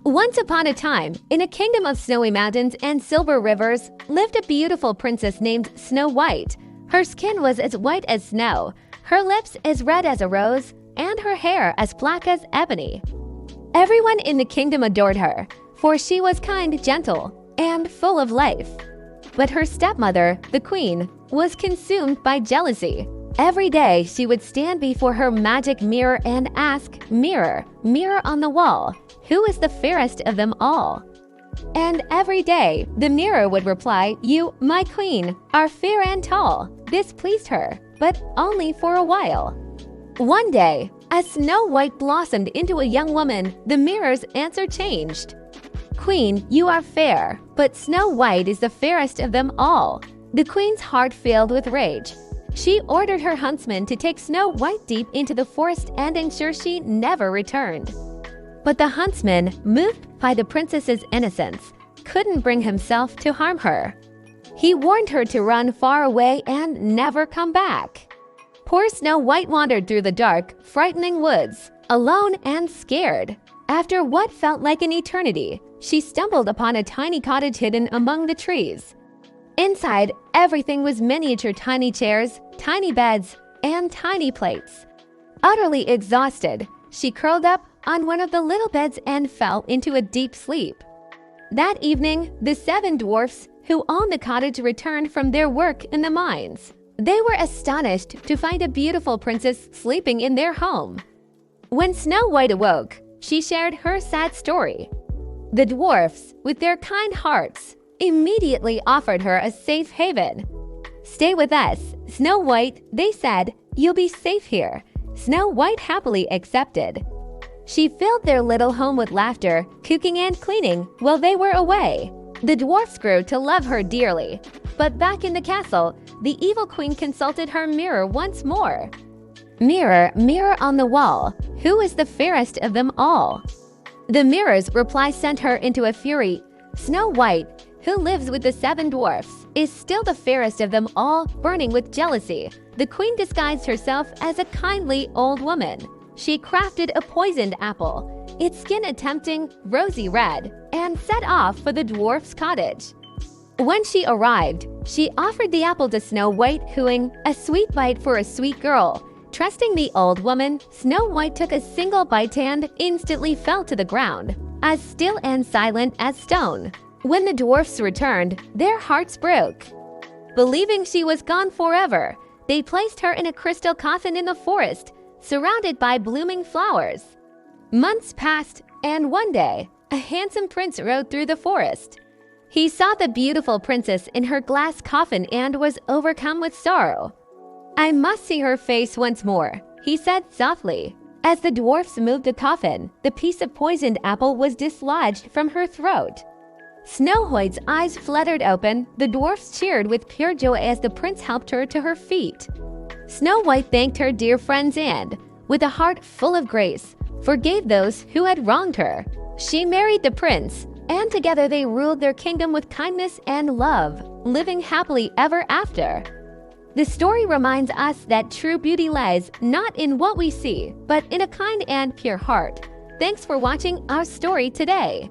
Once upon a time, in a kingdom of snowy mountains and silver rivers, lived a beautiful princess named Snow White. Her skin was as white as snow, her lips as red as a rose, and her hair as black as ebony. Everyone in the kingdom adored her, for she was kind, gentle, and full of life. But her stepmother, the queen, was consumed by jealousy. Every day, she would stand before her magic mirror and ask, "Mirror, mirror on the wall, who is the fairest of them all?" And every day, the mirror would reply, "You, my queen, are fair and tall." This pleased her, but only for a while. One day, as Snow White blossomed into a young woman, the mirror's answer changed. "Queen, you are fair, but Snow White is the fairest of them all." The queen's heart filled with rage. She ordered her huntsman to take Snow White deep into the forest and ensure she never returned. But the huntsman, moved by the princess's innocence, couldn't bring himself to harm her. He warned her to run far away and never come back. Poor Snow White wandered through the dark, frightening woods, alone and scared. After what felt like an eternity, she stumbled upon a tiny cottage hidden among the trees. Inside, everything was miniature tiny chairs, tiny beds, and tiny plates. Utterly exhausted, she curled up on one of the little beds and fell into a deep sleep. That evening, the Seven Dwarfs, who owned the cottage, returned from their work in the mines. They were astonished to find a beautiful princess sleeping in their home. When Snow White awoke, she shared her sad story. The dwarfs, with their kind hearts, immediately offered her a safe haven. "Stay with us, Snow White," they said. "You'll be safe here." Snow White happily accepted. She filled their little home with laughter, cooking and cleaning while they were away. The dwarfs grew to love her dearly. But back in the castle, the evil queen consulted her mirror once more. "Mirror, mirror on the wall, who is the fairest of them all?" The mirror's reply sent her into a fury. Snow White, who lives with the Seven Dwarfs, is still the fairest of them all, burning with jealousy. The queen disguised herself as a kindly old woman. She crafted a poisoned apple, its skin a tempting rosy red, and set off for the dwarf's cottage. When she arrived, she offered the apple to Snow White, cooing, "A sweet bite for a sweet girl." Trusting the old woman, Snow White took a single bite and instantly fell to the ground, as still and silent as stone. When the dwarfs returned, their hearts broke. Believing she was gone forever, they placed her in a crystal coffin in the forest, surrounded by blooming flowers. Months passed, and one day, a handsome prince rode through the forest. He saw the beautiful princess in her glass coffin and was overcome with sorrow. "I must see her face once more," he said softly. As the dwarfs moved the coffin, the piece of poisoned apple was dislodged from her throat. Snow White's eyes fluttered open. The dwarfs cheered with pure joy as the prince helped her to her feet. Snow White thanked her dear friends and, with a heart full of grace, forgave those who had wronged her. She married the prince, and together they ruled their kingdom with kindness and love, living happily ever after. The story reminds us that true beauty lies not in what we see, but in a kind and pure heart. Thanks for watching our story today.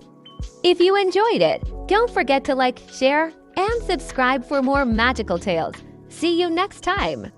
If you enjoyed it, don't forget to like, share, and subscribe for more magical tales. See you next time!